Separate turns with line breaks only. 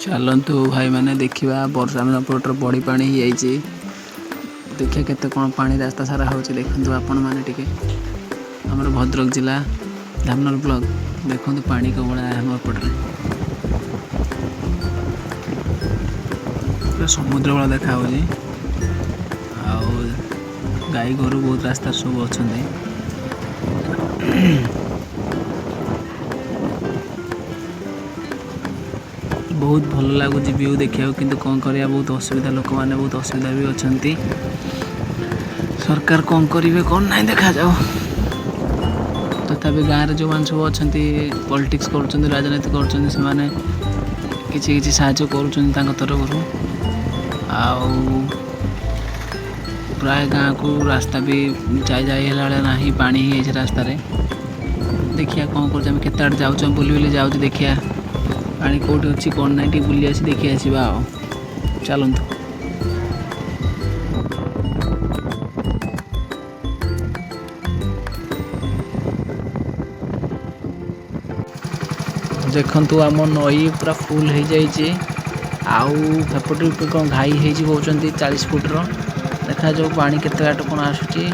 चलतु भाई मैंने देखा बरसामपुर बड़ी पानी ही देखिए केते कौन पानी रास्ता सारा हो देखु आपण मैंने टिके आमर भद्रक जिला धामनर ब्लॉक देखु पानी को बड़ा आम पटे समुद्र वाला देखा गाई गोरु बहुत रास्ता सब अच्छा बहुत भल लगुच व्यू देखा किंतु कौन करिया बहुत असुविधा लोक मैंने बहुत असुविधा भी अच्छा सरकार कौन करेंगे कौन ना देखा जाओ तथापि गाँव में जो मैंने सब अच्छा पॉलिटिक्स कर राजनीति कर किसी साहाय्य कर तरफ प्राय गाँव को रास्ता भी जाए ना पानी ही रास्ता रे देखिए कौन कर केते आड़े जाऊँ बुली जाऊँ देखिया पानी कौटी अच्छी कौन ना बुली आसी देखी आसवा चलतु देखु आम नई पूरा फुल हो जाइए आउपटे कौन घाई कहते 40 फुट्र देखा जाऊ पानी केते बाट कौन आसूची।